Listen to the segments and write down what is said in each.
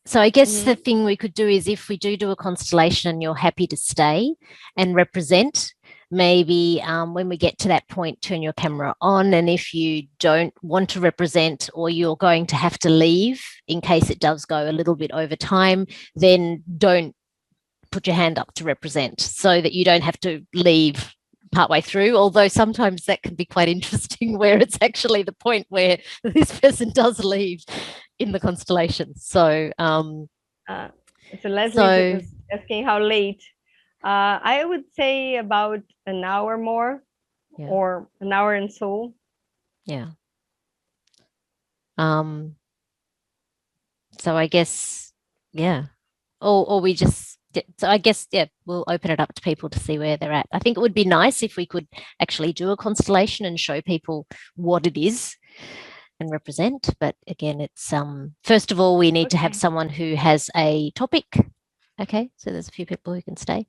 So I guess the thing we could do is if we do a constellation and you're happy to stay and represent, maybe when we get to that point, turn your camera on. And if you don't want to represent or you're going to have to leave in case it does go a little bit over time, then don't put your hand up to represent so that you don't have to leave partway through, although sometimes that can be quite interesting where it's actually the point where this person does leave in the constellation. So Leslie is asking how late. I would say about an hour more, or an hour and so. Yeah. So I guess, yeah. Or we just, so I guess, yeah, we'll open it up to people to see where they're at. I think it would be nice if we could actually do a constellation and show people what it is and represent. But again, it's first of all, we need to have someone who has a topic. Okay, so there's a few people who can stay.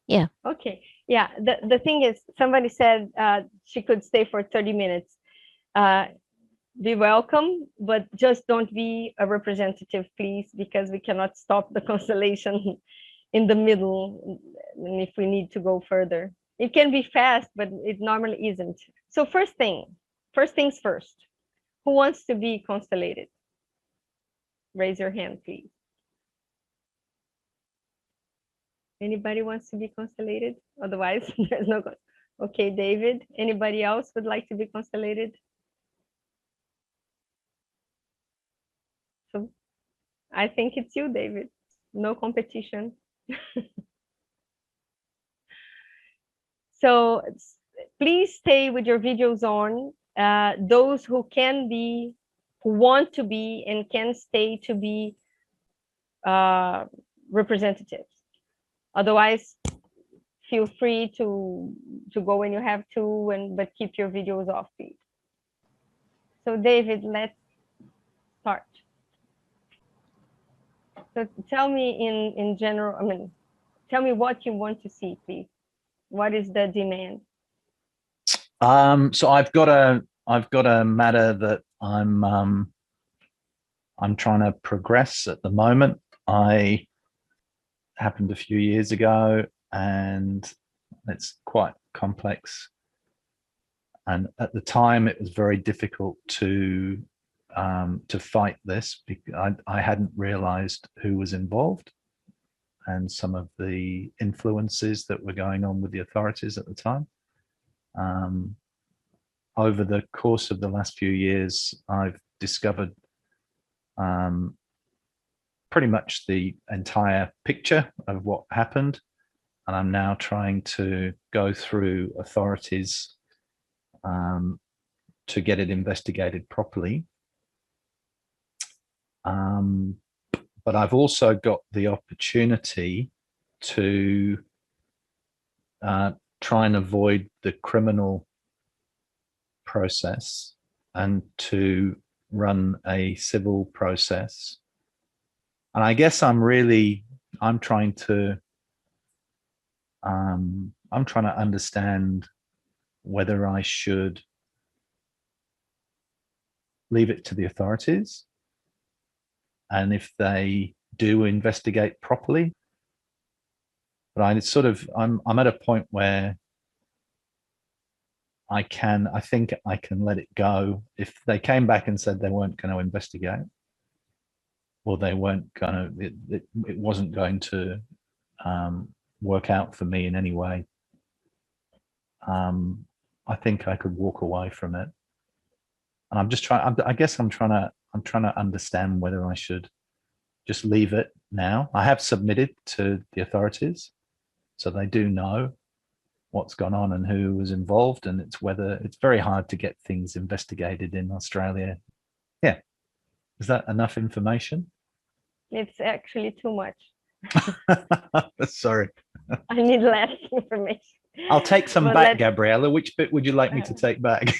Yeah. Okay. Yeah. The thing is, somebody said she could stay for 30 minutes. Be welcome, but just don't be a representative, please, because we cannot stop the constellation in the middle if we need to go further. It can be fast, but it normally isn't. So first things first. Who wants to be constellated? Raise your hand, please. Anybody wants to be constellated? Otherwise, there's no. Okay, David. Anybody else would like to be constellated? So I think it's you, David. No competition. So please stay with your videos on. Those who want to be and can stay to be representatives. Otherwise, feel free to go when you have to, but keep your videos off, please. So David, let's start. So tell me in general, tell me what you want to see, please. What is the demand? So I've got a matter that I'm trying to progress at the moment. I happened a few years ago, and it's quite complex. And at the time, it was very difficult to fight this because I hadn't realized who was involved and some of the influences that were going on with the authorities at the time. Over the course of the last few years, I've discovered pretty much the entire picture of what happened. And I'm now trying to go through authorities to get it investigated properly. But I've also got the opportunity to try and avoid the criminal process and to run a civil process. And I guess I'm trying to understand whether I should leave it to the authorities, and if they do investigate properly. But I'm at a point where I think I can let it go. If they came back and said they weren't going to investigate, or they weren't going to, it wasn't going to work out for me in any way, I think I could walk away from it. And I'm just trying. I guess I'm trying to understand whether I should just leave it now. I have submitted to the authorities, so they do know what's gone on and who was involved, and it's very hard to get things investigated in Australia. Yeah. Is that enough information? It's actually too much. Sorry. I need less information. I'll take some back, Gabriela. Which bit would you like me to take back?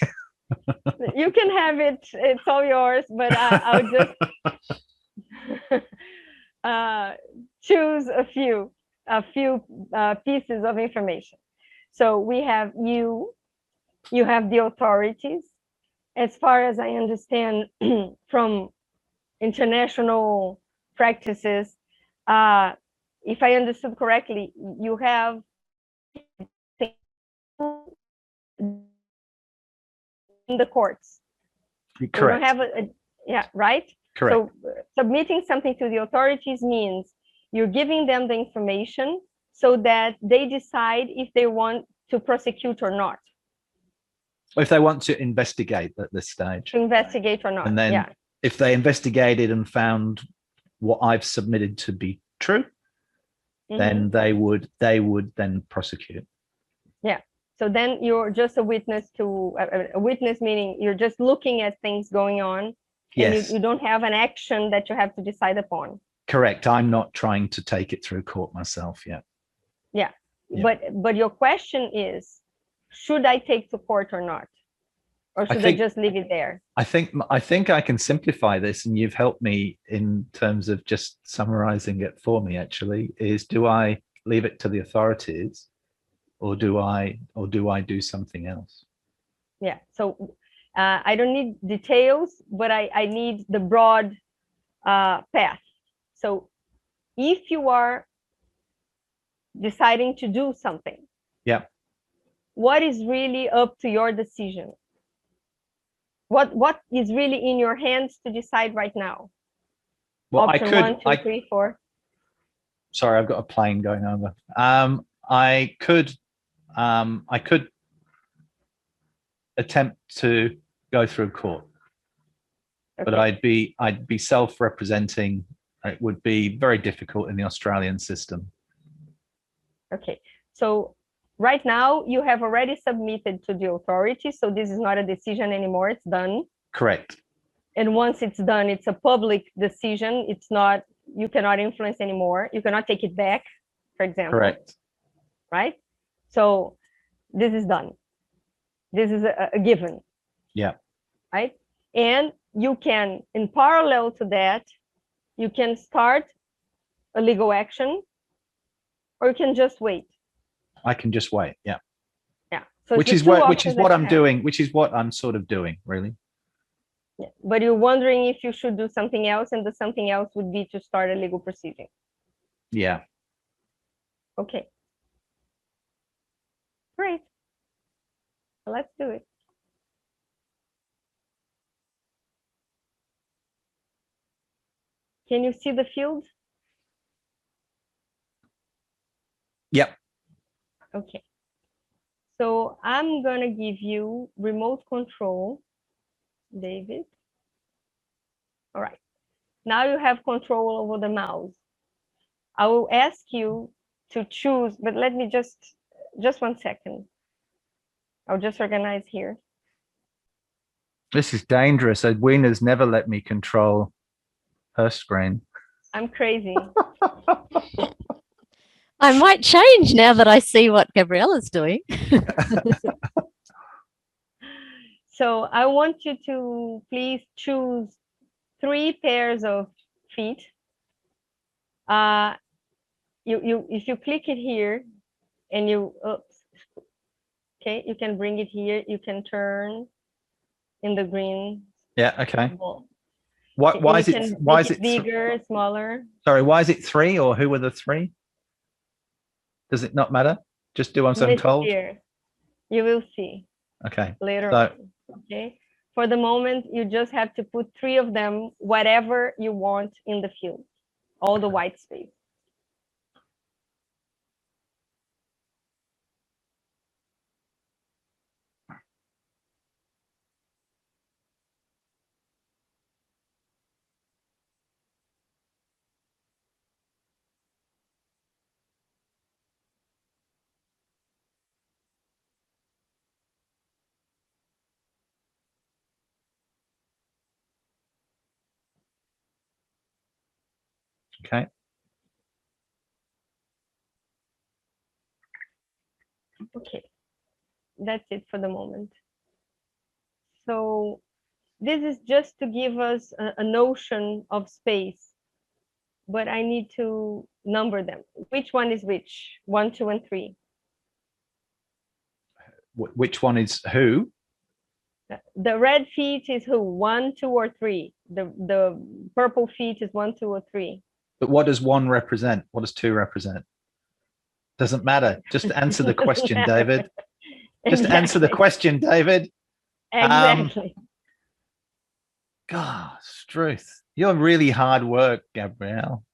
You can have it. It's all yours, but I'll just choose a few pieces of information. So we have you have the authorities. As far as I understand, from international practices, if I understood correctly, you have in the courts. Correct. You don't have yeah, right? Correct. So submitting something to the authorities means you're giving them the information so that they decide if they want to prosecute or not. If they want to investigate at this stage. To investigate or not, And then yeah. if they investigated and found what I've submitted to be true, then they would then prosecute. Yeah. So then you're just a witness to a witness, meaning you're just looking at things going on, and Yes. you don't have an action that you have to decide upon. Correct. I'm not trying to take it through court myself yet. Yeah. Yeah. But your question is, should I take to court or not? Or should I just leave it there? I think I can simplify this, and you've helped me in terms of just summarizing it for me, actually, is do I leave it to the authorities, or do I do something else? Yeah. So I don't need details, but I need the broad path. So if you are deciding to do something, yeah, what is really up to your decision? What is really in your hands to decide right now? Well, Option 1, 2, 3, 4. Sorry, I've got a plane going over. I could attempt to go through court, but I'd be self-representing. It would be very difficult in the Australian system. Okay, so right now you have already submitted to the authority, so this is not a decision anymore, it's done. Correct. And once it's done, it's a public decision. It's not, you cannot influence anymore. You cannot take it back, for example. Correct. Right? So this is done. This is a given. Yeah. Right? And you can, in parallel to that, you can start a legal action, or you can just wait. I can just wait. Yeah. Yeah. So which is what I'm doing, which is what I'm sort of doing, really. Yeah. But you're wondering if you should do something else, and the something else would be to start a legal proceeding. Yeah. Okay. Great. So let's do it. Can you see the field? Yep. Okay. So I'm going to give you remote control, David. All right. Now you have control over the mouse. I will ask you to choose, but let me just 1 second. I'll just organize here. This is dangerous. Edwina's never let me control her screen. I'm crazy. I might change now that I see what Gabriela's doing. So I want you to please choose 3 pairs of feet. If you click it here and you, oops, okay, you can bring it here. You can turn in the green. Yeah. Okay. Why is it bigger, smaller? Sorry, why is it 3, or who are the 3? Does it not matter? Just do what I'm told. Here. You will see. Okay. Later on. Okay. For the moment, you just have to put 3 of them, whatever you want in the field, all the white space. Okay. Okay. That's it for the moment. So this is just to give us a notion of space, but I need to number them. Which one is which? 1, 2, and 3. Which one is who? The red feet is who? 1, 2, or 3. The purple feet is 1, 2, or 3. But what does 1 represent? What does 2 represent? Doesn't matter. Just answer the question, David. Just answer the question, David. Exactly. God, Struth, you're really hard work, Gabrielle.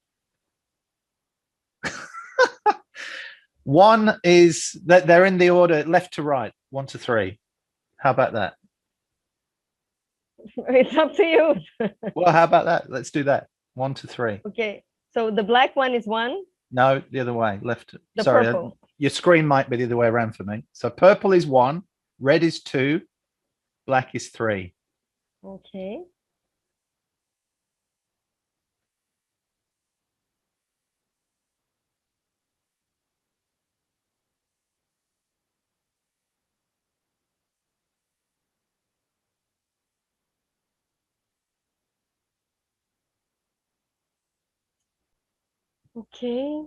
1 is that they're in the order left to right, 1 to 3. How about that? It's up to you. Well, how about that? Let's do that. 1 to 3. Okay. So the black one is 1. No, the other way. Left. The Sorry, purple. your screen might be the other way around for me. So purple is 1, red is 2, black is 3. Okay. Okay.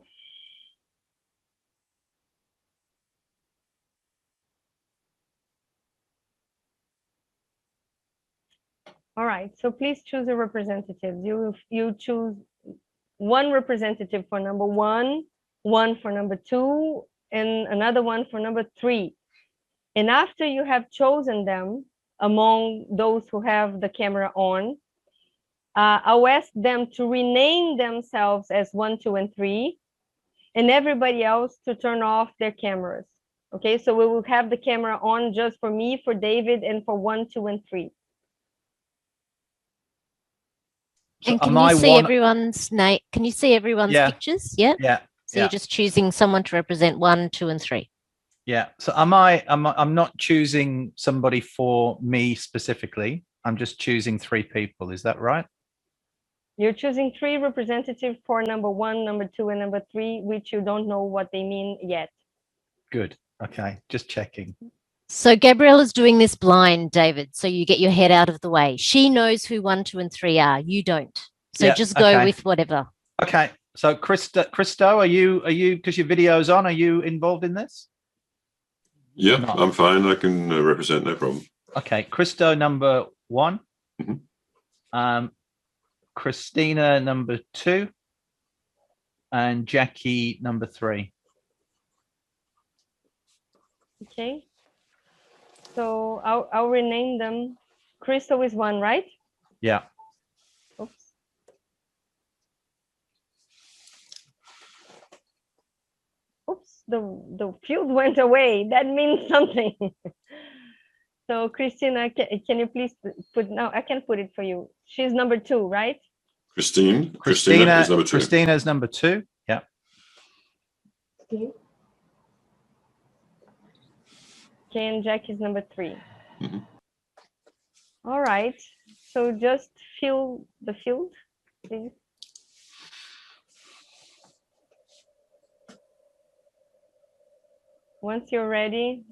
All right. So please choose a representative. You choose 1 representative for number 1, 1 for number 2, and another one for number 3. And after you have chosen them among those who have the camera on, I'll ask them to rename themselves as 1, 2, and 3, and everybody else to turn off their cameras. Okay, so we will have the camera on just for me, for David, and for 1, 2, and 3. So and can you see everyone's name? Can you see everyone's pictures? Yeah. Yeah. So you're just choosing someone to represent 1, 2, and 3. Yeah. So I'm not choosing somebody for me specifically. I'm just choosing 3 people. Is that right? You're choosing 3 representatives for number 1, number 2, and number 3, which you don't know what they mean yet. Good. Okay. Just checking. So Gabriela's doing this blind, David. So you get your head out of the way. She knows who 1, 2, and 3 are. You don't. So just go with whatever. Okay. So Christo, are you because your video's on? Are you involved in this? Yeah, I'm fine. I can represent, no problem. Okay, Christo number 1. Mm-hmm. Christina number 2, and Jackie number 3. Okay. So I'll rename them. Crystal is 1, right? Yeah. Oops. Oops, the field went away. That means something. So Christina, can you please put, no, I can put it for you. She's number 2, right? Christina is number 2. Christina's number 2. Yeah. Okay. Okay, and Jack is number 3. Mm-hmm. All right. So just fill the field, please. Once you're ready.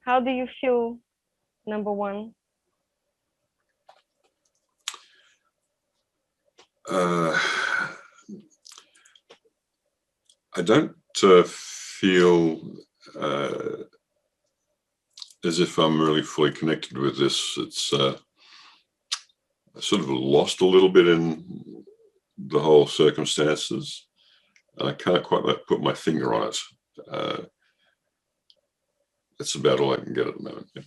How do you feel, number 1? I don't feel as if I'm really fully connected with this. It's sort of lost a little bit in the whole circumstances, and I can't quite put my finger on it. That's about all I can get at the moment. Yeah.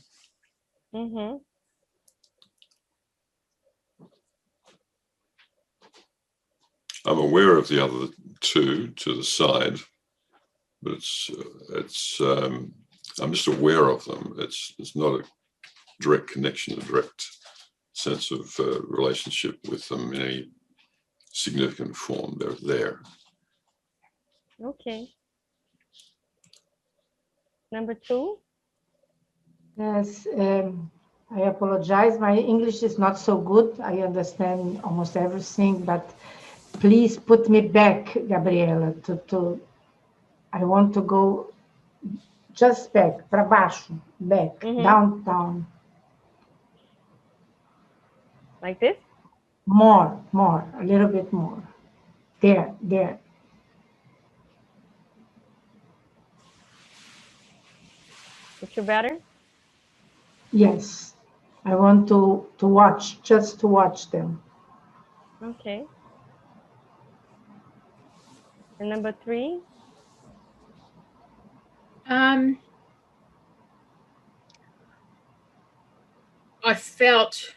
Mm-hmm. I'm aware of the other 2 to the side, but I'm just aware of them. It's not a direct connection, a direct sense of relationship with them in any significant form. They're there. Okay. Number 2. Yes, I apologize. My English is not so good. I understand almost everything, but please put me back, Gabriela. I want to go just back, para baixo, back, down. Like this? More, a little bit more. There. You feel better? Yes. I want to watch, just to watch them. Okay. And number 3? I felt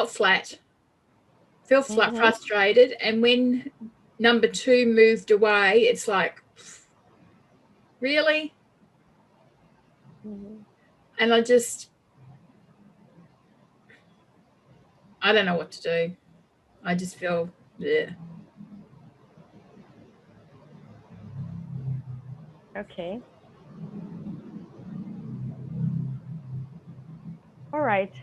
flat, frustrated. And when number 2 moved away, it's like, really? And I don't know what to do. I just feel, yeah. Okay. All right.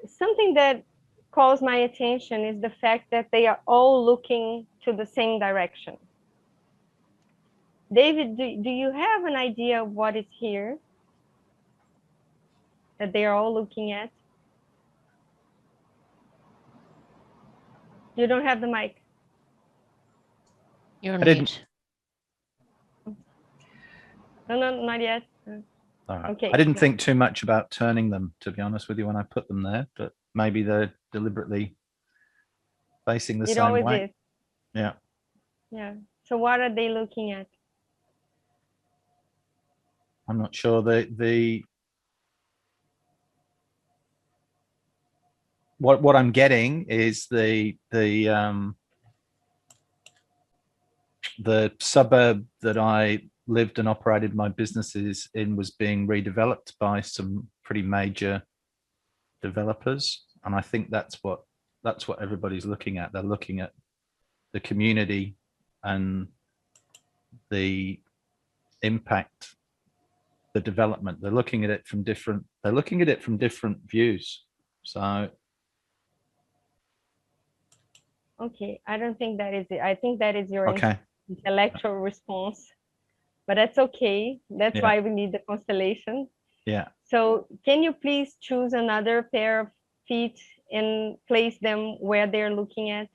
Something that calls my attention is the fact that they are all looking to the same direction. David, do you have an idea of what is here that they are all looking at? You don't have the mic. You're on mute. No, not yet. All right. Okay. I didn't think too much about turning them, to be honest with you, when I put them there, but maybe they're deliberately facing the It same always way. is. Yeah. Yeah. So what are they looking at? I'm not sure. What I'm getting is the suburb that I lived and operated my businesses in was being redeveloped by some pretty major developers, and I think that's what everybody's looking at. They're looking at the community and the impact, the development. They're looking at it from different views. So Okay, I don't think that is it. I think that is your okay, intellectual response, but that's okay. That's yeah. why we need the constellation. Yeah. So can you please choose another pair of feet and place them where they're looking at?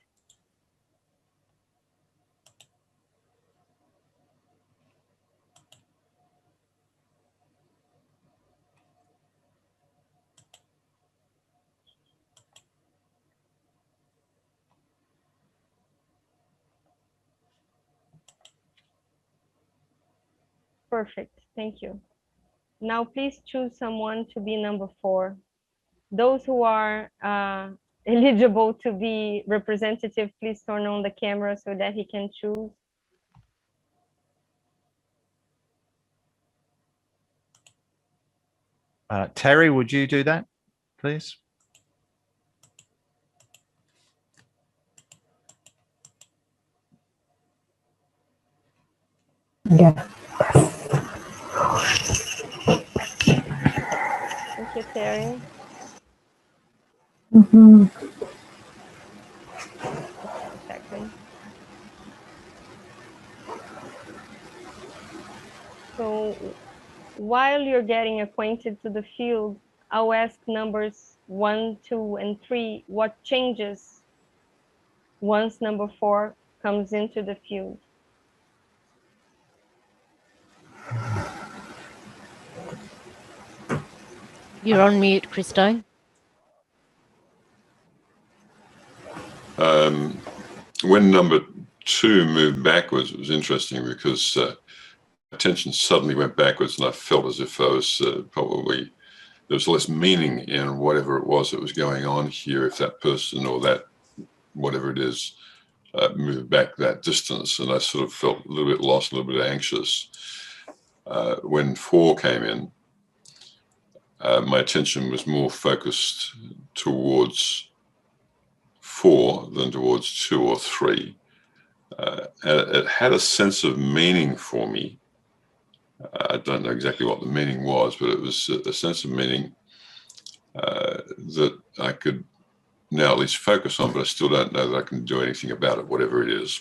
Perfect, thank you. Now please choose someone to be number 4. Those who are eligible to be representative, please turn on the camera so that he can choose. Terry, would you do that, please? Yeah. Thank you, Terry. Mm-hmm. Just a second. So while you're getting acquainted to the field, I'll ask numbers 1, 2, and 3 what changes once number 4 comes into the field. You're on mute, Christo. When number 2 moved backwards, it was interesting because attention suddenly went backwards, and I felt as if I was probably, there was less meaning in whatever it was that was going on here, if that person or that whatever it is moved back that distance, and I sort of felt a little bit lost, a little bit anxious. When 4 came in, my attention was more focused towards 4 than towards 2 or 3. It had a sense of meaning for me. I don't know exactly what the meaning was, but it was a sense of meaning that I could now at least focus on, but I still don't know that I can do anything about it, whatever it is.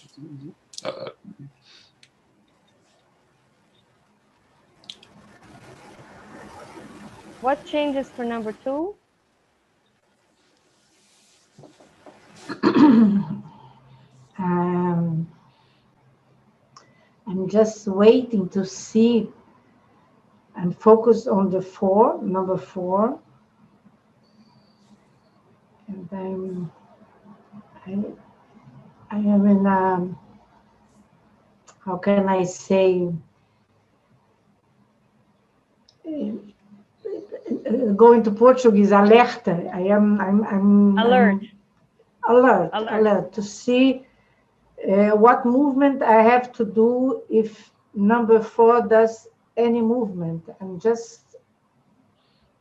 What changes for number 2? I'm just waiting to see. I'm focused on the 4, number 4. And I am in, how can I say, going to Portuguese, alerta. I'm Alert. alert to see what movement I have to do if number 4 does any movement. I'm just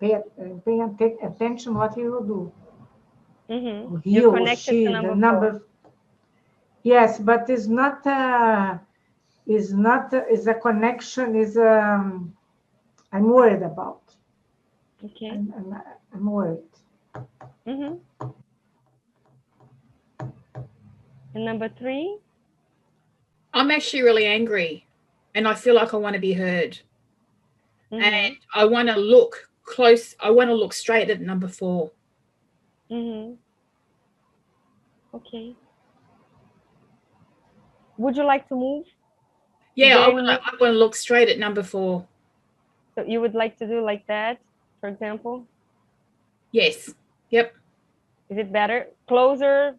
paying attention what he will do. Mm-hmm. He You're or connected she, to the number 4. Yes, but it's not is a connection, I'm worried about. Okay. I'm worried. Mm-hmm. And number 3? I'm actually really angry and I feel like I want to be heard. Mm-hmm. And I want to look close. I want to look straight at number 4. Mm-hmm. Okay. Would you like to move? Yeah, I want to look straight at number 4. So you would like to do like that, for example? Yes. Yep. Is it better? Closer?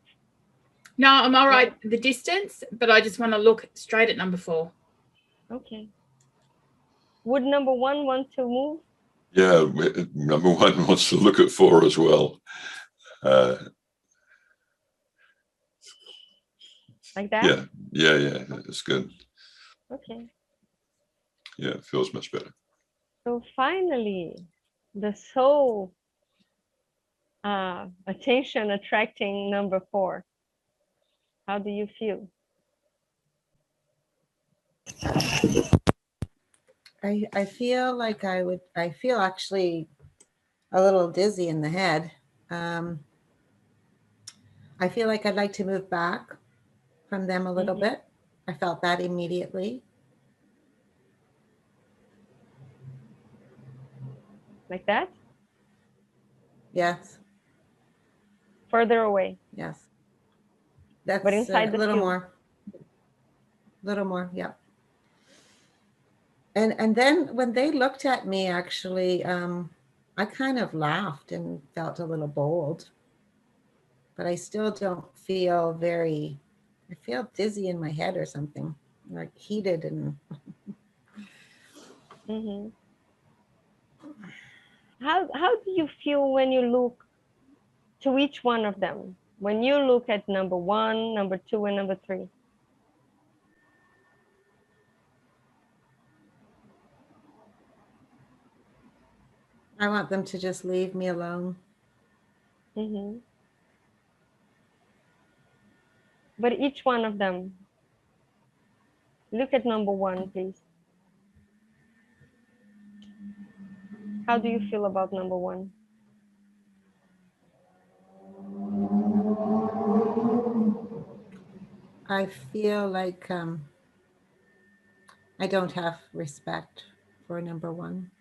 No, I'm all right the distance, but I just want to look straight at number 4. Okay. Would number 1 want to move? Yeah, number 1 wants to look at 4 as well. Like that? Yeah, that's good. Okay. Yeah, it feels much better. So finally, the soul attention attracting number 4. How do you feel? I feel like I feel actually a little dizzy in the head. I feel like I'd like to move back from them a little bit. I felt that immediately. Like that? Yes. Further away? Yes. That's but inside the little field. more. Little more, yeah. And then when they looked at me, actually, I kind of laughed and felt a little bold. But I still don't feel very, I feel dizzy in my head or something, like heated and. Mm-hmm. How do you feel when you look to each one of them? When you look at number 1, number 2, and number 3? I want them to just leave me alone. Mm-hmm. But each one of them, look at number 1, please. How do you feel about number 1? I feel like I don't have respect for number 1.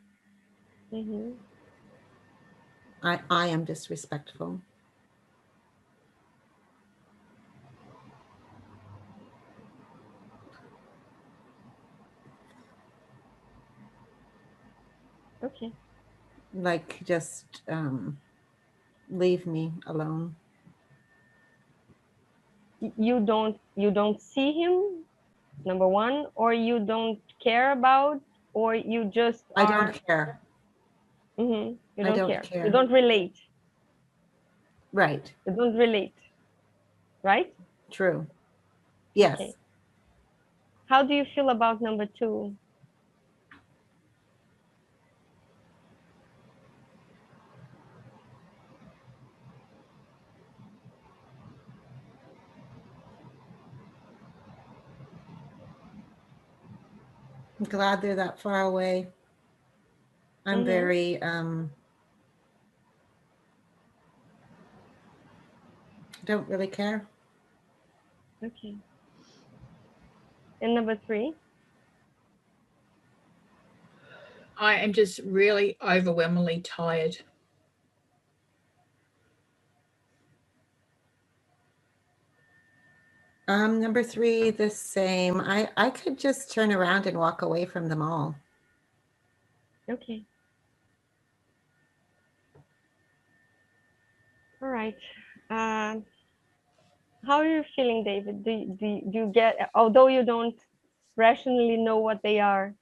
Mm-hmm. I am disrespectful. Okay. Like just leave me alone. You don't see him, number 1, or you don't care about, or you just I don't care. Mm-hmm. You I don't don't care. care. You don't relate. Right. You don't relate. Right? True. Yes. Okay. How do you feel about number 2? I'm glad they're that far away. I'm very don't really care. Okay. And number 3? I am just really overwhelmingly tired. Number 3, the same. I could just turn around and walk away from them all. Okay. All right. How are you feeling, David? Do you get, although you don't rationally know what they are,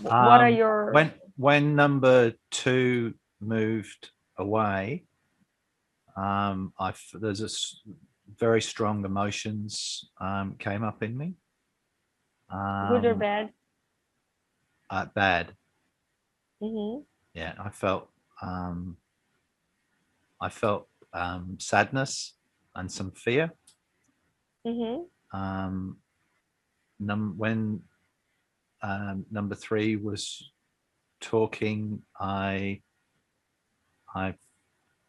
what are your... When number 2 moved away, there's very strong emotions came up in me. Good or bad? Bad. Mm-hmm. Yeah, I felt sadness and some fear. Mm-hmm. When number 3 was talking, I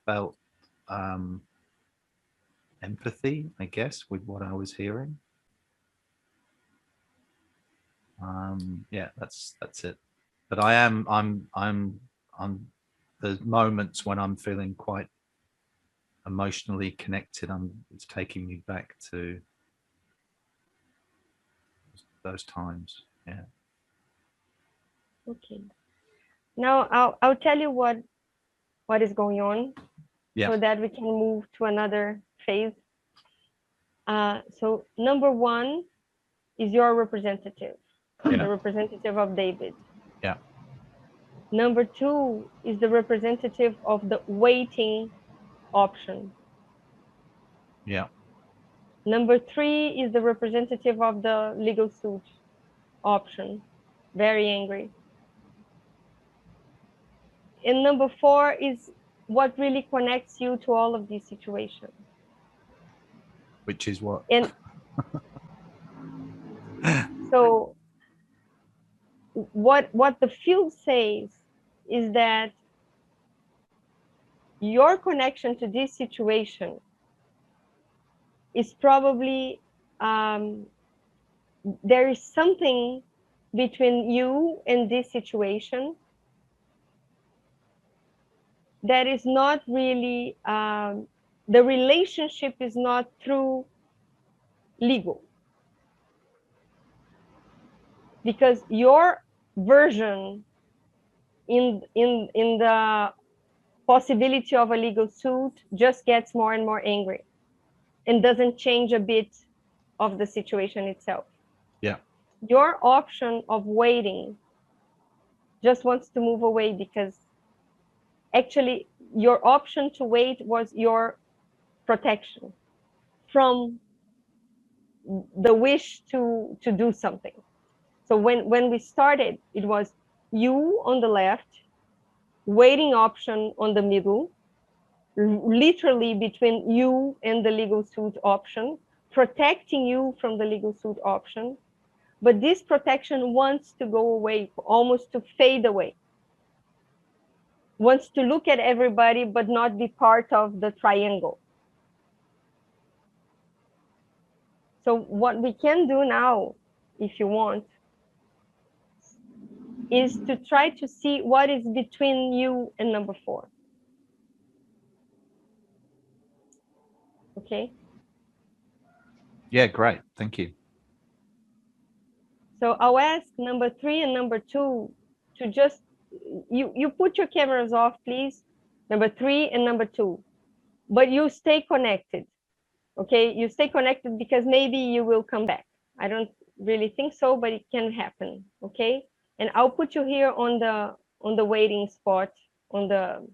felt empathy, I guess, with what I was hearing. Yeah, that's it. But I'm there's moments when I'm feeling quite emotionally connected. It's taking me back to those times. Yeah. Okay. Now I'll tell you what is going on, Yeah. so that we can move to another phase. So number 1 is your representative, Yeah. the representative of David. Yeah. Number 2 is the representative of the waiting option. Yeah. Number 3 is the representative of the legal suit option, very angry. And number 4 is what really connects you to all of these situations. Which is what? And so what the field says is that your connection to this situation is probably there is something between you and this situation that is not really the relationship is not through legal, because your version in the possibility of a legal suit just gets more and more angry and doesn't change a bit of the situation itself. Yeah. Your option of waiting just wants to move away, because actually your option to wait was your protection from the wish to do something. So when we started, it was you on the left, waiting option on the middle, literally between you and the legal suit option, protecting you from the legal suit option. But this protection wants to go away, almost to fade away. Wants to look at everybody, but not be part of the triangle. So what we can do now, if you want, is to try to see what is between you and number 4. Okay? Yeah, great. Thank you. So I'll ask number 3 and number 2 to just, you put your cameras off, please. Number 3 and number 2. But you stay connected. Okay? You stay connected because maybe you will come back. I don't really think so, but it can happen. Okay? And I'll put you here on the waiting spot, on the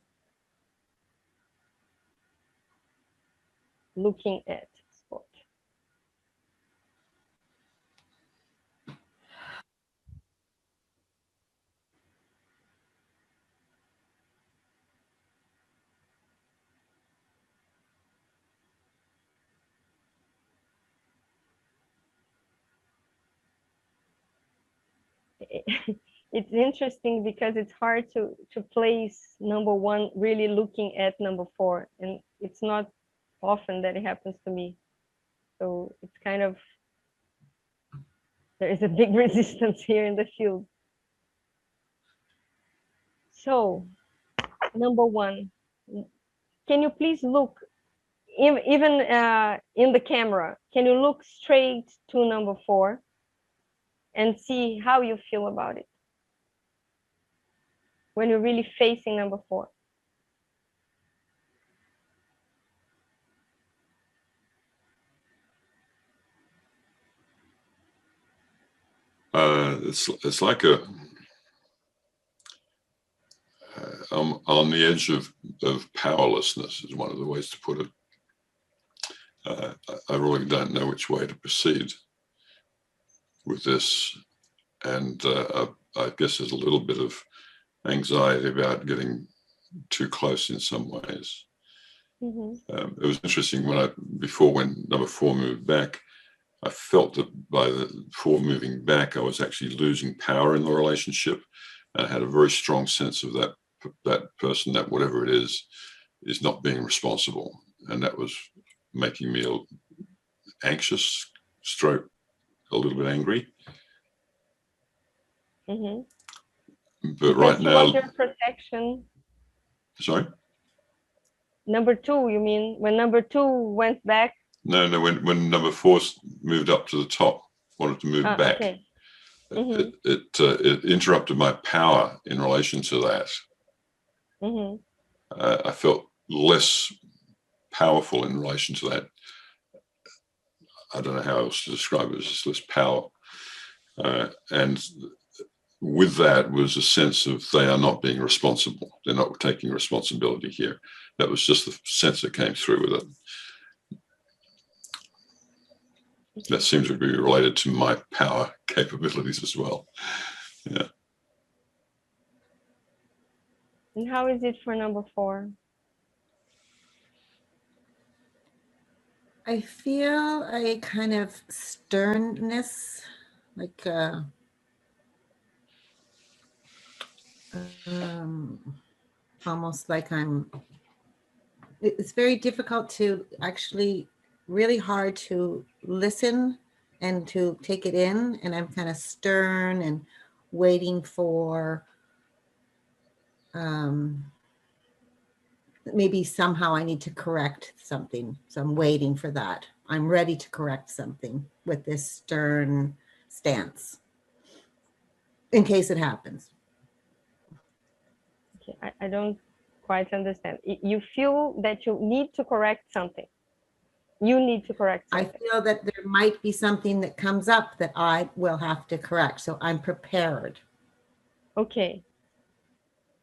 looking at spot. It's interesting because it's hard to place number 1 really looking at number 4, and it's not often that it happens to me. So it's kind of, there is a big resistance here in the field. So number 1, can you please look even in the camera, can you look straight to number 4 and see how you feel about it when you're really facing number 4? It's like a I'm on the edge of powerlessness is one of the ways to put it. I really don't know which way to proceed with this, and I guess there's a little bit of anxiety about getting too close in some ways. It was interesting when number 4 moved back, I felt that by the 4 moving back, I was actually losing power in the relationship. And I had a very strong sense of that person, that whatever it is not being responsible. And that was making me anxious, stroke a little bit angry. But because right now, was your protection. Sorry? Number 2, you mean when number 2 went back? No, when number 4 moved up to the top, wanted to move back. Okay. It interrupted my power in relation to that. I felt less powerful in relation to that. I don't know how else to describe it. It's just less power. And with that was a sense of they are not being responsible. They're not taking responsibility here. That was just the sense that came through with it. That seems to be related to my power capabilities as well. Yeah. And how is it for number 4? I feel a kind of sternness, like almost like it's very difficult to actually, really hard to listen and to take it in. And I'm kind of stern and waiting for maybe somehow I need to correct something. So I'm waiting for that. I'm ready to correct something with this stern stance in case it happens. Okay, I don't quite understand. You feel that you need to correct something. You need to correct something. I feel that there might be something that comes up that I will have to correct. So I'm prepared. Okay.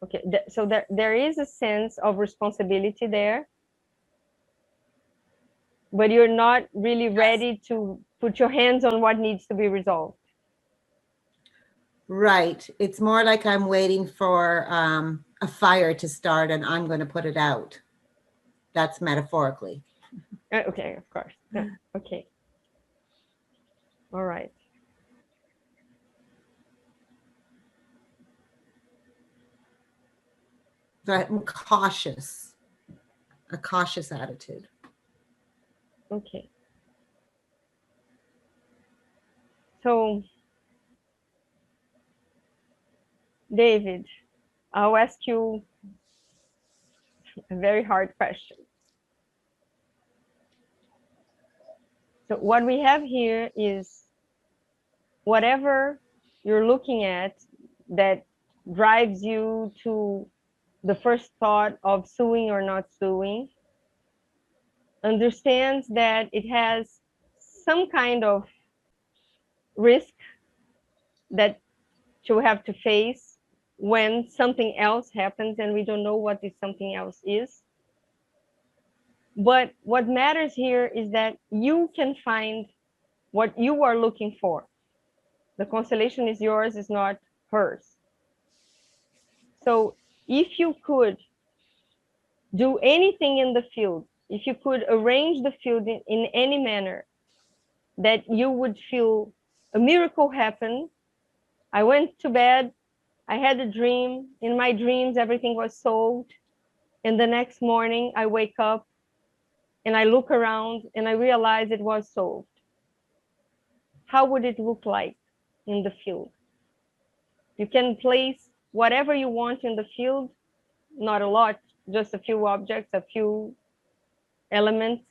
Okay, so there is a sense of responsibility there, but you're not really ready to put your hands on what needs to be resolved. Right. It's more like I'm waiting for a fire to start and I'm going to put it out. That's metaphorically. Okay, of course. Yeah. Okay. All right. So I'm cautious, a cautious attitude. Okay. So, David, I'll ask you a very hard question. So what we have here is whatever you're looking at that drives you to the first thought of suing or not suing, understands that it has some kind of risk that you have to face when something else happens and we don't know what this something else is. But what matters here is that you can find what you are looking for. The constellation is yours, it's not hers. So if you could do anything in the field, if you could arrange the field in any manner that you would feel a miracle happen. I went to bed, I had a dream. In my dreams, everything was solved. And the next morning, I wake up and I look around and I realize it was solved. How would it look like in the field? You can place whatever you want in the field, not a lot, just a few objects, a few elements.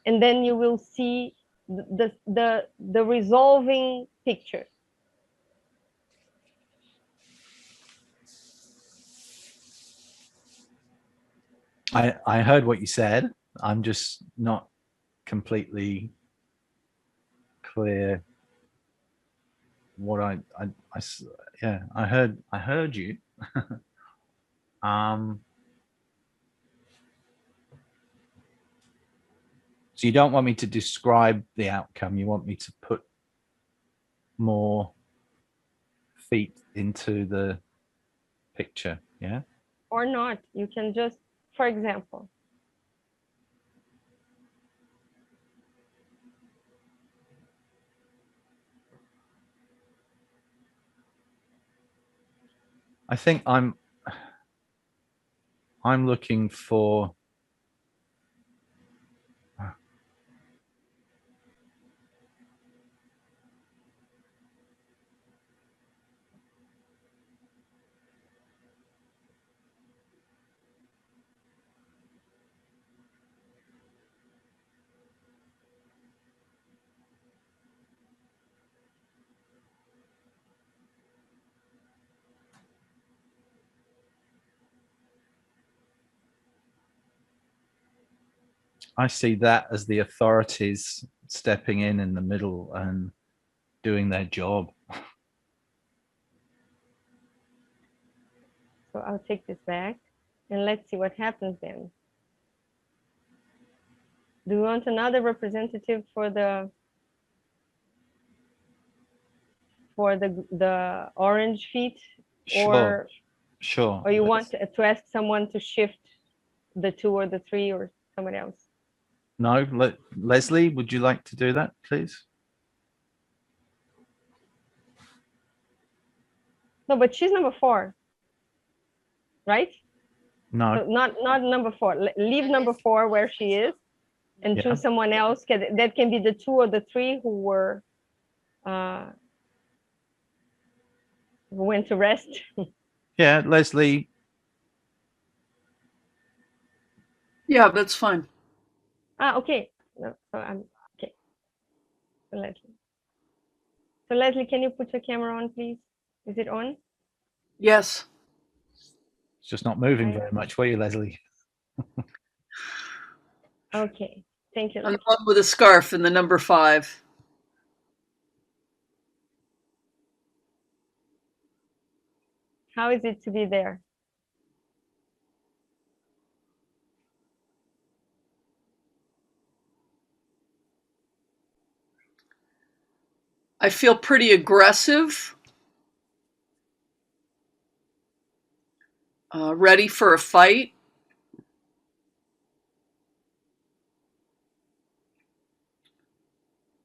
and then you will see the resolving picture. I heard what you said. I'm just not completely clear what yeah, I heard you. So you don't want me to describe the outcome, you want me to put more feet into the picture, yeah? Or not, you can just, for example, I think I'm looking for I see that as the authorities stepping in the middle and doing their job. so I'll take this back and let's see what happens then. Do you want another representative for the orange feet? Sure, sure. Or you want to ask someone to shift the 2 or the 3 or someone else? No, Leslie, would you like to do that, please? No, but she's number 4, right? No. So not number 4. Leave number 4 where she is, and choose someone else. That can be the 2 or the 3 who went to rest. Yeah, Leslie. Yeah, that's fine. Okay. No, so I'm okay. So Leslie, can you put your camera on, please? Is it on? Yes. It's just not moving very much, were you, Leslie? Okay. Thank you. I'm the one with a scarf in the number 5. How is it to be there? I feel pretty aggressive, ready for a fight.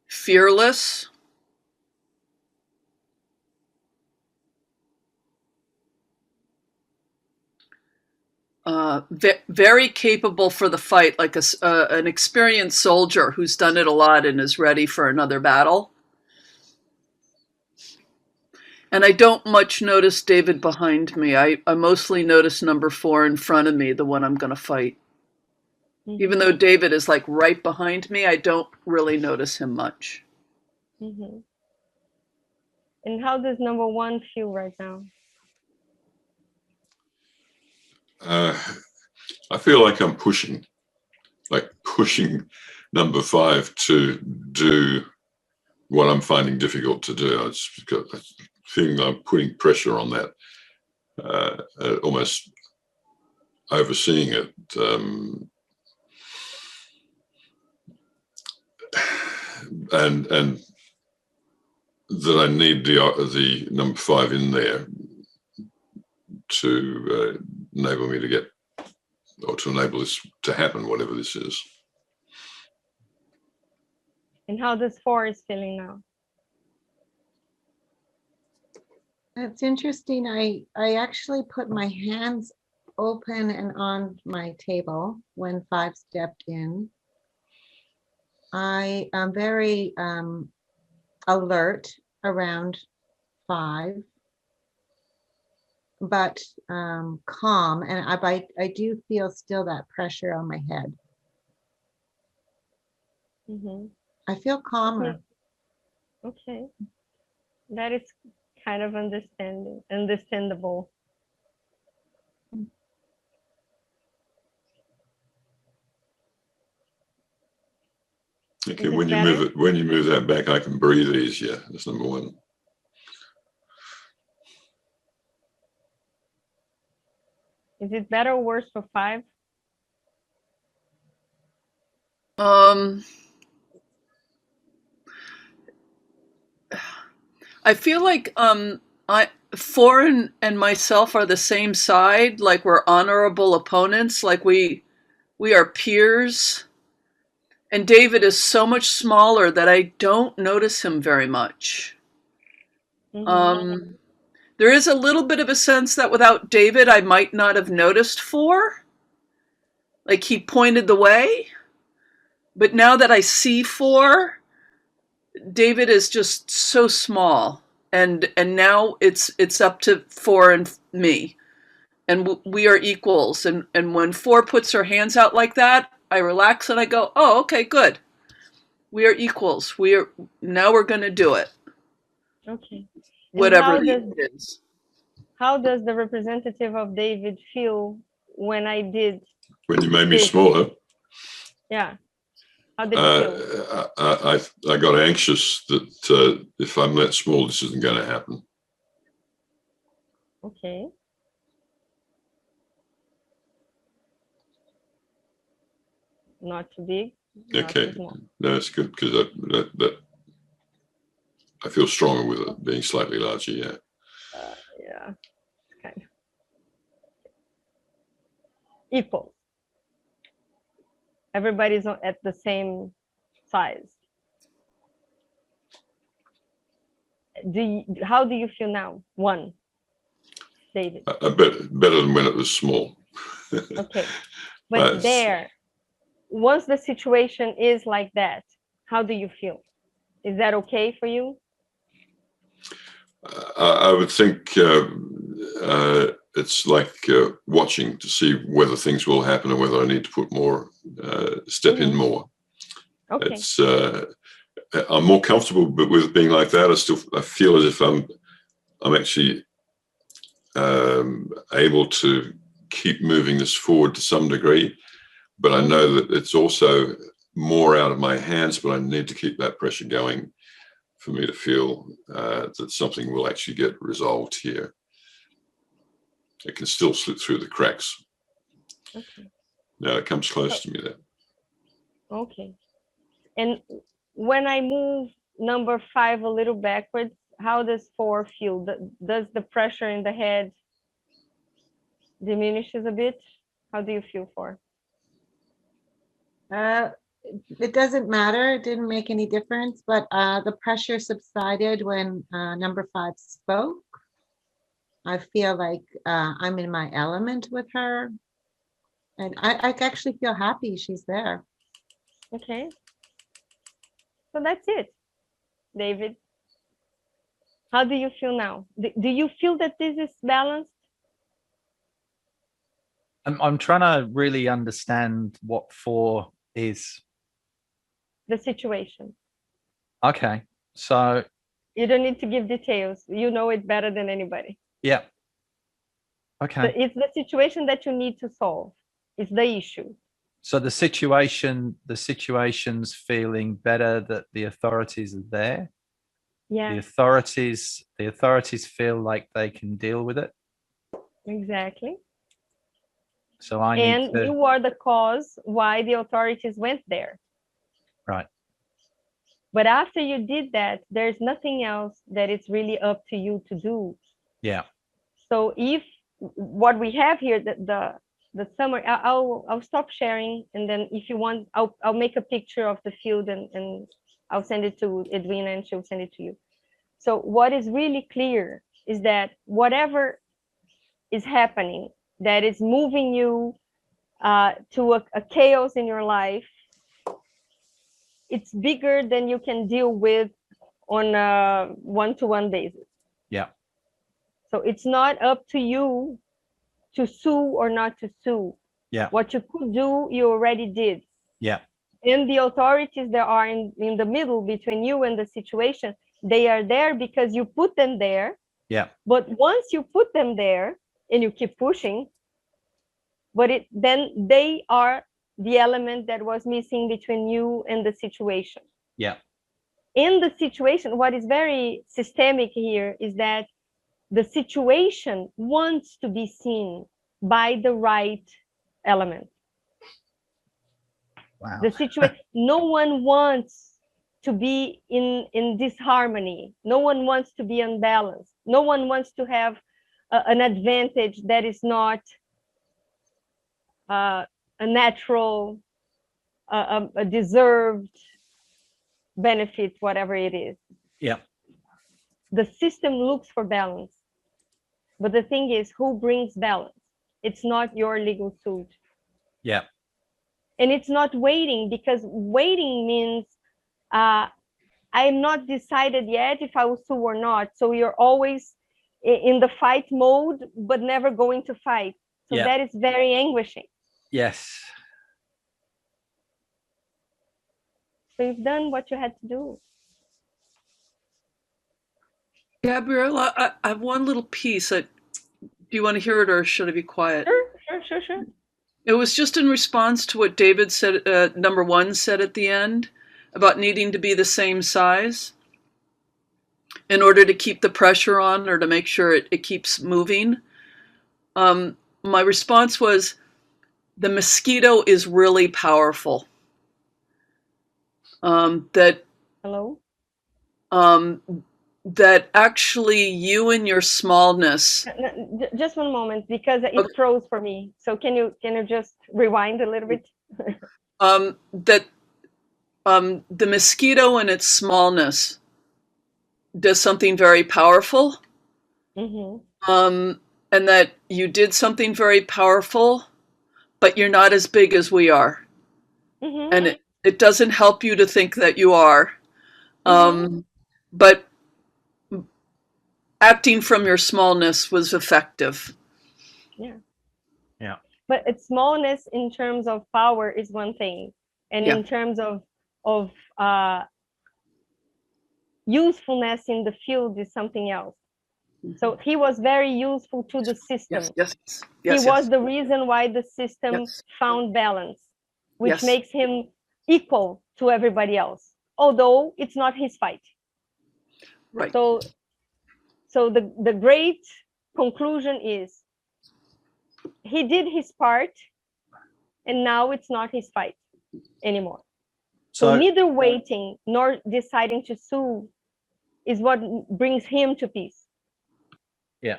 Fearless. Very capable for the fight, like an experienced soldier who's done it a lot and is ready for another battle. And I don't much notice David behind me. I mostly notice number 4 in front of me, the one I'm going to fight. Mm-hmm. Even though David is like right behind me, I don't really notice him much. Mm-hmm. And how does number 1 feel right now? I feel like I'm pushing number 5 to do what I'm finding difficult to do. I just got a feeling that I'm putting pressure on that, almost overseeing it. And that I need the number 5 in there to enable me to get, or to enable this to happen, whatever this is. And how does 4 is feeling now? It's interesting. I actually put my hands open and on my table when 5 stepped in. I am very alert around 5, but calm, and I do feel still that pressure on my head. I feel calmer. Okay. That is kind of understandable. Okay, when you move that back, I can breathe easier. That's number one. Is it better or worse for 5? I feel like 4 and myself are the same side, like we're honorable opponents, like we are peers. And David is so much smaller that I don't notice him very much. There is a little bit of a sense that without David, I might not have noticed 4. Like he pointed the way. But now that I see 4, David is just so small. And now it's up to 4 and me. And we are equals. And when 4 puts her hands out like that, I relax and I go, oh, okay, good. We are equals. Now we're going to do it. Okay. Whatever it is. How does the representative of David feel when I did? When you made me smaller? Yeah. How did it feel? I got anxious that if I'm that small, this isn't going to happen. Okay. Not too big. Okay. No, it's good because that I feel stronger with it being slightly larger. Yeah. Yeah. Kind of equal. Everybody's at the same size. How do you feel now? 1, David. Better than when it was small. Okay, but once the situation is like that, how do you feel? Is that okay for you? I would think it's like watching to see whether things will happen or whether I need to put more, step in more. Okay. It's I'm more comfortable, but with being like that, I feel as if I'm actually able to keep moving this forward to some degree. But I know that it's also more out of my hands, but I need to keep that pressure going for me to feel that something will actually get resolved here. It can still slip through the cracks. Okay. Now it comes close to me there. Okay. And when I move number 5 a little backwards, how does 4 feel? Does the pressure in the head diminishes a bit? How do you feel 4? It doesn't matter. It didn't make any difference, but the pressure subsided when number 5 spoke. I feel like I'm in my element with her. And I actually feel happy she's there. Okay. So that's it, David. How do you feel now? Do you feel that this is balanced? I'm trying to really understand what 4 is. The situation. Okay. So you don't need to give details. You know it better than anybody. Yeah. Okay. So it's the situation that you need to solve. It's the issue. So the situation's feeling better that the authorities are there. Yeah. The authorities feel like they can deal with it. Exactly. So I need to. You are the cause why the authorities went there. Right. But after you did that, there's nothing else that it's really up to you to do. Yeah. So if what we have here, the summary, I'll stop sharing, and then if you want, I'll make a picture of the field and I'll send it to Edwina and she'll send it to you. So what is really clear is that whatever is happening that is moving you to a chaos in your life, it's bigger than you can deal with on a one-to-one basis. Yeah. So it's not up to you to sue or not to sue. Yeah. What you could do, you already did. Yeah. And the authorities that are in the middle between you and the situation, they are there because you put them there. Yeah. But once you put them there and you keep pushing, then they are the element that was missing between you and the situation. Yeah. In the situation, what is very systemic here is that the situation wants to be seen by the right element. Wow. The situation, no one wants to be in disharmony. No one wants to be unbalanced. No one wants to have an advantage that is not a natural, a deserved benefit, whatever it is. Yeah. The system looks for balance. But the thing is, who brings balance? It's not your legal suit. Yeah. And it's not waiting, because waiting means I'm not decided yet if I will sue or not. So you're always in the fight mode, but never going to fight. So Yeah. that is very anguishing. Yes. So you've done what you had to do. Gabriela, I have one little piece. Do you want to hear it, or should I be quiet? Sure. It was just in response to what David said, number one said at the end, about needing to be the same size in order to keep the pressure on, or to make sure it keeps moving. My response was, the mosquito is really powerful. That actually you and your smallness. Just one moment, because it froze for me. So can you just rewind a little bit? That the mosquito in its smallness does something very powerful. Mm-hmm. And that you did something very powerful, but you're not as big as we are. Mm-hmm. And it doesn't help you to think that you are. Mm-hmm. But acting from your smallness was effective. Yeah. But its smallness in terms of power is one thing. And in terms of usefulness in the field is something else. So he was very useful to the system. Yes. He was the reason why the system found balance, which makes him equal to everybody else, although it's not his fight. Right. So the great conclusion is he did his part, and now it's not his fight anymore. So neither waiting nor deciding to sue is what brings him to peace. Yeah.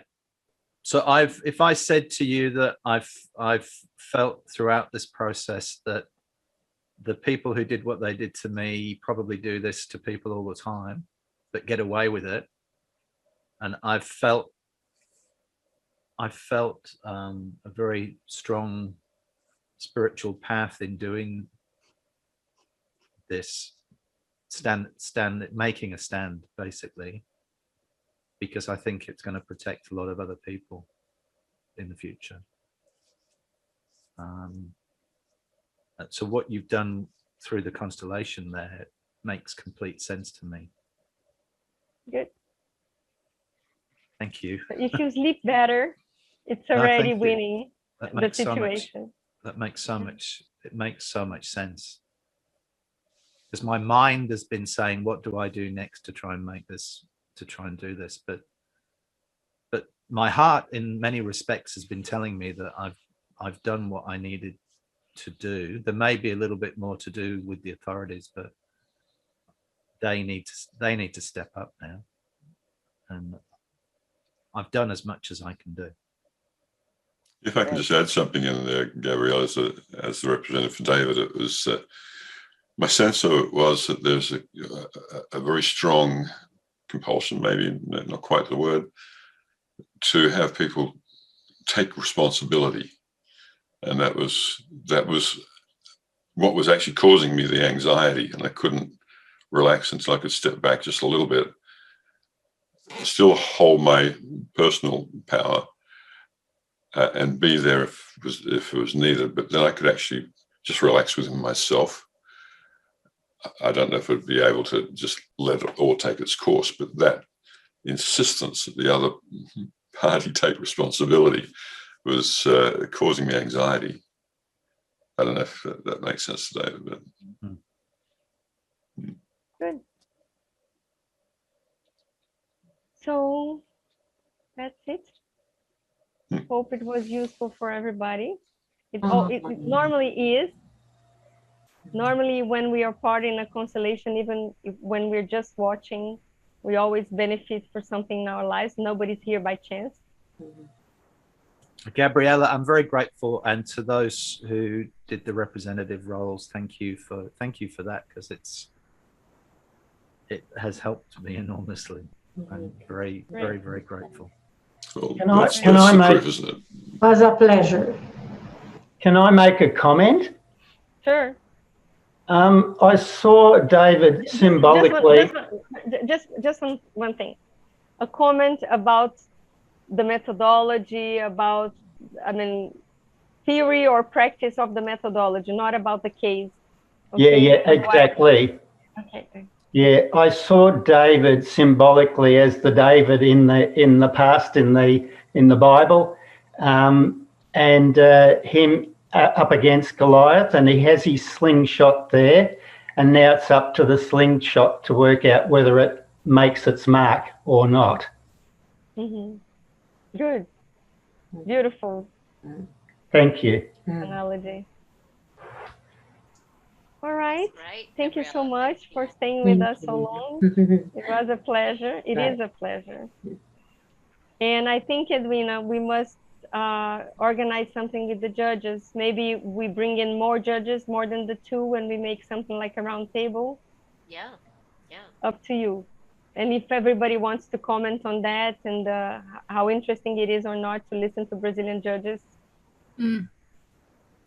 So if I said to you that I've felt throughout this process that the people who did what they did to me probably do this to people all the time, but get away with it, and I've felt a very strong spiritual path in doing this, making a stand, basically, because I think it's going to protect a lot of other people in the future. So what you've done through the constellation there makes complete sense to me. Good. Thank you. If you sleep better, it's already winning the situation. That makes so much. It makes so much sense. Because my mind has been saying, "What do I do next to try and do this?" But my heart, in many respects, has been telling me that I've done what I needed to do. There may be a little bit more to do with the authorities, but they need to step up now, and I've done as much as I can do. If I can just add something in there, Gabriela, as the representative for David, it was my sense of it was that there's a very strong compulsion, maybe not quite the word, to have people take responsibility, and that was what was actually causing me the anxiety, and I couldn't relax until I could step back just a little bit, still hold my personal power, and be there if it was needed, but then I could actually just relax within myself I don't know if it'd be able to just let it all take its course, but that insistence that the other party take responsibility was causing me anxiety. I don't know if that makes sense to David, but Good. So that's it. Hope it was useful for everybody. It normally is. Normally, when we are part in a constellation, even when we're just watching, we always benefit for something in our lives. Nobody's here by chance. Gabriela, I'm very grateful, and to those who did the representative roles, thank you for that, because it has helped me enormously. I'm very, very, very grateful. well, Can I that's make- the proof, isn't it? It was a pleasure. Can I make a comment? Sure. I saw David symbolically. Just one thing. A comment about the methodology, about, I mean, theory or practice of the methodology, not about the case. Okay? Yeah, exactly. Okay. Yeah, I saw David symbolically as the David in the past in the Bible, and him up against Goliath, and he has his slingshot there, and now it's up to the slingshot to work out whether it makes its mark or not. Good. Beautiful Thank you. analogy. All right. Great. Thank you so Gabriela, much for staying with us so long. It was a pleasure. It is a pleasure. And I think, Edwina, we must organize something with the judges. Maybe we bring in more judges, more than the two, when we make something like a round table. Yeah. Up to you. And if everybody wants to comment on that and how interesting it is or not to listen to Brazilian judges.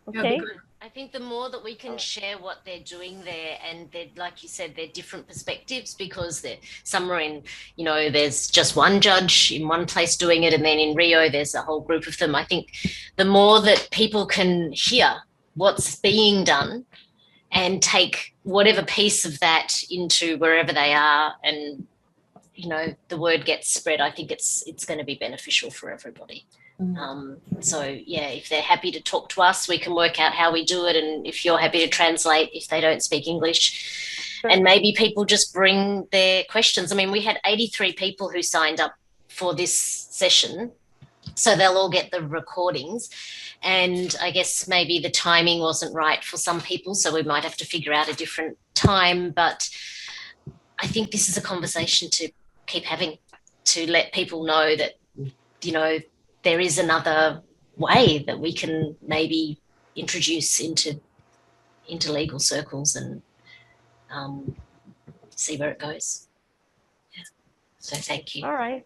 Okay. I think the more that we can share what they're doing there, and like you said, they're different perspectives, because some are in, there's just one judge in one place doing it, and then in Rio there's a whole group of them. I think the more that people can hear what's being done and take whatever piece of that into wherever they are, and the word gets spread, I think it's going to be beneficial for everybody. So yeah, if they're happy to talk to us, we can work out how we do it, and if you're happy to translate if they don't speak English. Sure. And maybe people just bring their questions. I mean, we had 83 people who signed up for this session, so they'll all get the recordings. And I guess maybe the timing wasn't right for some people, so we might have to figure out a different time. But I think this is a conversation to keep having, to let people know that, there is another way that we can maybe introduce into legal circles, and see where it goes. Yeah. So thank you. All right.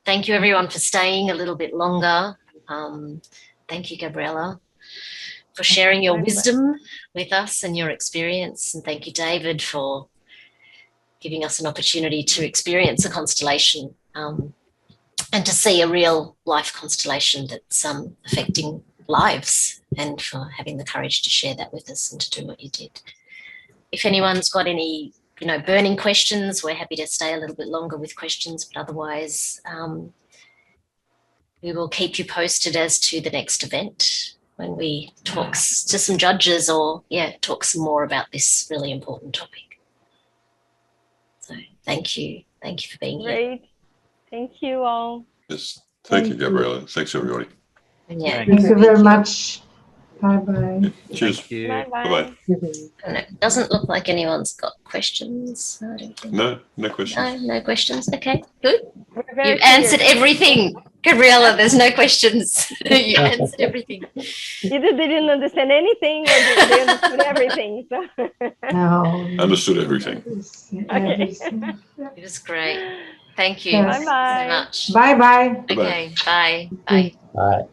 Thank you, everyone, for staying a little bit longer. Thank you, Gabriela, for sharing your wisdom with us and your experience. And thank you, David, for giving us an opportunity to experience a constellation, and to see a real life constellation that's affecting lives, and for having the courage to share that with us and to do what you did. If anyone's got any, burning questions, we're happy to stay a little bit longer with questions, but otherwise we will keep you posted as to the next event when we talk to some judges, or talk some more about this really important topic. So thank you for being here. Great. Thank you all. Yes. Thank you, Gabriela. Thanks, everybody. Thank you very much. Bye-bye. Cheers. Bye-bye. Bye-bye. And it doesn't look like anyone's got questions. I don't think. No questions. No questions. Okay, good. You've answered everything. Gabriela, there's no questions. You answered everything. Either they didn't understand anything, or they understood everything. So. No. Understood everything. Okay. It was great. Thank you Yes. so much. Bye-bye. Okay, bye. Bye. Bye.